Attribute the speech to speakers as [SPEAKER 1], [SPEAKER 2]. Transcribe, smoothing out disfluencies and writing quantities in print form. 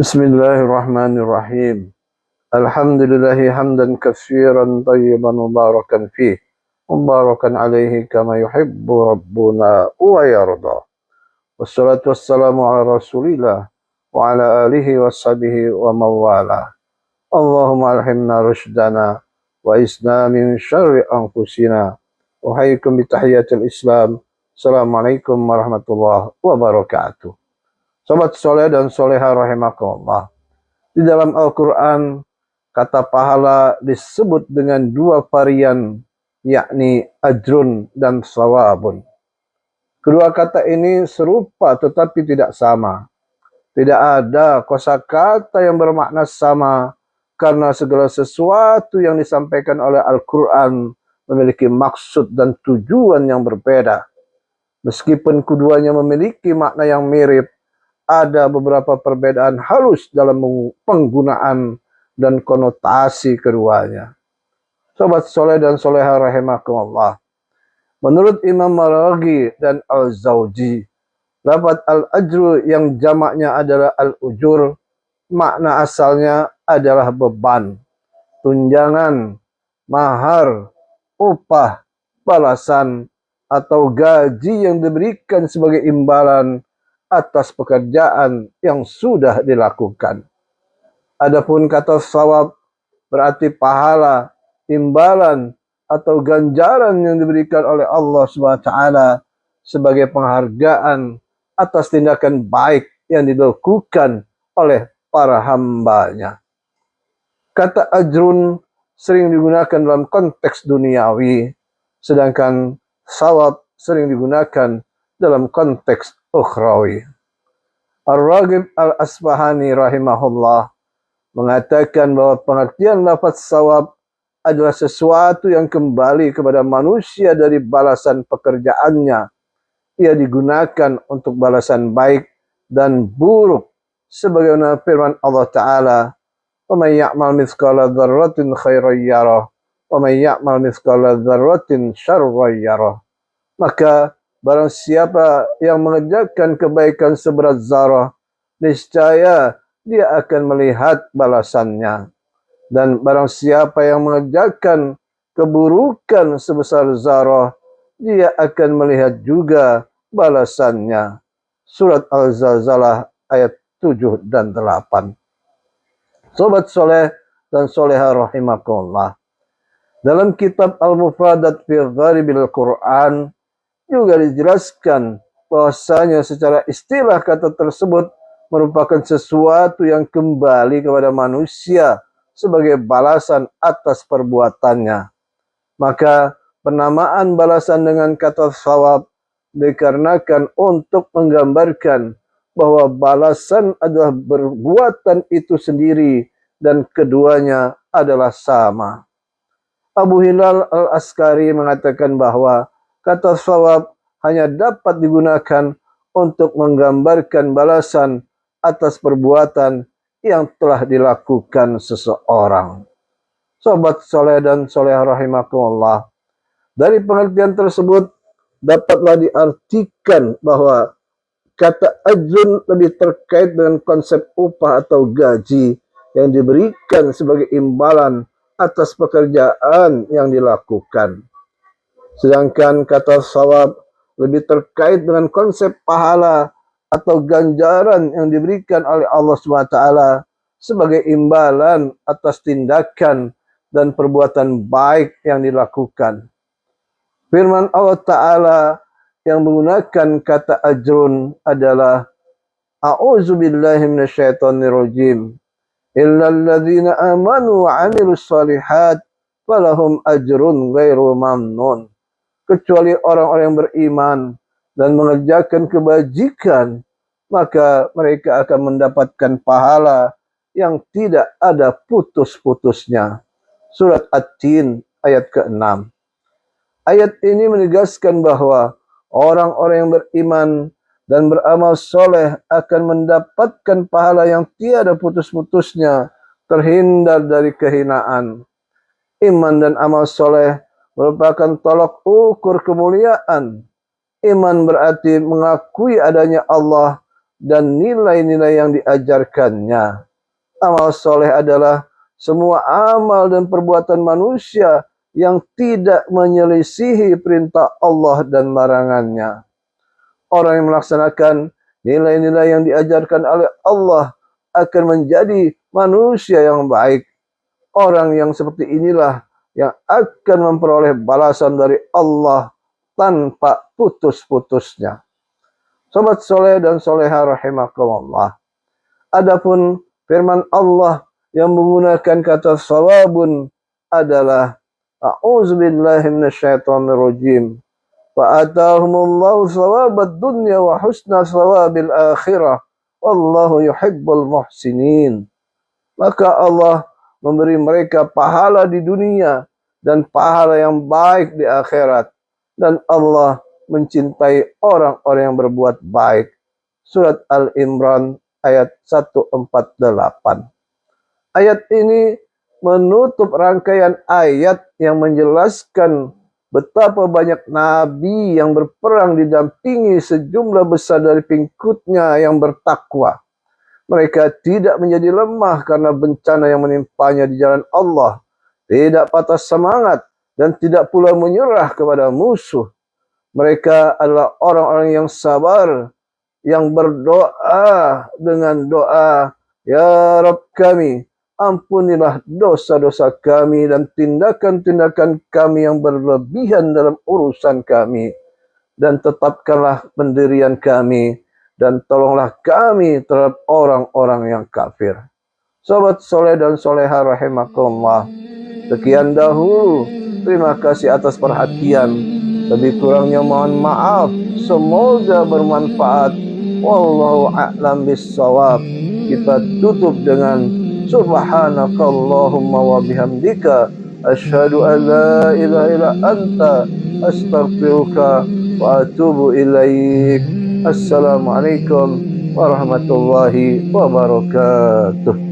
[SPEAKER 1] Bismillahirrahmanirrahim. Alhamdulillahi hamdan katsiran tayyiban mubarakan fih. Mubarakan alaihi kama yuhibbu rabbuna wa yarda. Wassalatu wassalamu ala rasulillah wa ala alihi washabihi wa mawala. Allahumma alhimna rushdana wa isna min syarri anfusina. Uhayyikum bitahiyatil Islam. Assalamualaikum warahmatullahi wabarakatuh. Sobat soleh dan soleha rahimakumullah. Di dalam Al-Quran, kata pahala disebut dengan dua varian, yakni ajrun dan sawabun. Kedua kata ini serupa tetapi tidak sama. Tidak ada kosakata yang bermakna sama, karena segala sesuatu yang disampaikan oleh Al-Quran memiliki maksud dan tujuan yang berbeda. Meskipun keduanya memiliki makna yang mirip, ada beberapa perbedaan halus dalam penggunaan dan konotasi keduanya. Sobat soleh dan soleha rahimakumullah. Menurut Imam Maraghi dan Al-Zawji, lafaz al-ajru yang jamaknya adalah al-ujur, makna asalnya adalah beban, tunjangan, mahar, upah, balasan, atau gaji yang diberikan sebagai imbalan atas pekerjaan yang sudah dilakukan. Adapun kata sawab berarti pahala, imbalan, atau ganjaran yang diberikan oleh Allah SWT sebagai penghargaan atas tindakan baik yang dilakukan oleh para hambanya. Kata ajrun sering digunakan dalam konteks duniawi, sedangkan sawab sering digunakan dalam konteks ukhrawi. Ar-Raghib Al-Asbahani rahimahullah mengatakan bahwa pengertian lafaz sawab adalah sesuatu yang kembali kepada manusia dari balasan pekerjaannya. Ia digunakan untuk balasan baik dan buruk, sebagaimana firman Allah Ta'ala, "Wa may ya'mal mithqala dzarratin khairan yarah, wa may ya'mal mithqala dzarratin syarran yarah." Maka barang siapa yang mengerjakan kebaikan seberat zarah, niscaya dia akan melihat balasannya. Dan barang siapa yang mengerjakan keburukan sebesar zarah, dia akan melihat juga balasannya. Surat Al-Zalzalah ayat 7 dan 8. Sobat soleh dan soleha rahimakumullah. Dalam kitab Al-Mufradat fi Gharibil Quran juga dijelaskan bahwasanya secara istilah kata tersebut merupakan sesuatu yang kembali kepada manusia sebagai balasan atas perbuatannya. Maka penamaan balasan dengan kata sawab dikarenakan untuk menggambarkan bahwa balasan adalah perbuatan itu sendiri dan keduanya adalah sama. Abu Hilal Al-Askari mengatakan bahwa kata sawab hanya dapat digunakan untuk menggambarkan balasan atas perbuatan yang telah dilakukan seseorang. Sobat soleh dan soleh rahimakumullah. Dari pengertian tersebut dapatlah diartikan bahwa kata ajrun lebih terkait dengan konsep upah atau gaji yang diberikan sebagai imbalan atas pekerjaan yang dilakukan. Sedangkan kata sawab lebih terkait dengan konsep pahala atau ganjaran yang diberikan oleh Allah SWT sebagai imbalan atas tindakan dan perbuatan baik yang dilakukan. Firman Allah Ta'ala yang menggunakan kata ajrun adalah A'udzubillahi minasyaitonirrajim. Illal ladzina amanu wa 'amilus shalihat falahum ajrun ghairu mamnun. Kecuali orang-orang yang beriman dan mengerjakan kebajikan, maka mereka akan mendapatkan pahala yang tidak ada putus-putusnya. Surat At-Tin ayat ke-6. Ayat ini menegaskan bahwa orang-orang yang beriman dan beramal soleh akan mendapatkan pahala yang tiada putus-putusnya, terhindar dari kehinaan. Iman dan amal soleh merupakan tolak ukur kemuliaan. Iman berarti mengakui adanya Allah dan nilai-nilai yang diajarkannya. Amal soleh adalah semua amal dan perbuatan manusia yang tidak menyelisihi perintah Allah dan larangannya. Orang yang melaksanakan nilai-nilai yang diajarkan oleh Allah akan menjadi manusia yang baik. Orang yang seperti inilah yang akan memperoleh balasan dari Allah tanpa putus-putusnya. Sobat soleh dan soleha rahimakumullah. Adapun firman Allah yang menggunakan kata sawabun adalah a'udzubillahi minasyaitonirrajim. Fa'atahumullahu sawabad dunya wa husna sawabil akhirah. Wallahu yuhibbul muhsinin. Maka Allah memberi mereka pahala di dunia dan pahala yang baik di akhirat. Dan Allah mencintai orang-orang yang berbuat baik. Surat Al-Imran ayat 148. Ayat ini menutup rangkaian ayat yang menjelaskan betapa banyak nabi yang berperang didampingi sejumlah besar dari pengikutnya yang bertakwa. Mereka tidak menjadi lemah karena bencana yang menimpanya di jalan Allah, tidak patah semangat, dan tidak pula menyerah kepada musuh. Mereka adalah orang-orang yang sabar, yang berdoa dengan doa, "Ya Rabb kami, ampunilah dosa-dosa kami dan tindakan-tindakan kami yang berlebihan dalam urusan kami. Dan tetapkanlah pendirian kami, dan tolonglah kami terhadap orang-orang yang kafir." Sobat soleh dan soleha rahimakumullah, sekian dahulu. Terima kasih atas perhatian. Lebih kurangnya mohon maaf. Semoga bermanfaat. Wallahu a'lam bissawab. Kita tutup dengan subhanakallahumma wa bihamdika asyhadu an la ilaha illa anta astaghfiruka wa atubu ilaik. Assalamualaikum warahmatullahi wabarakatuh.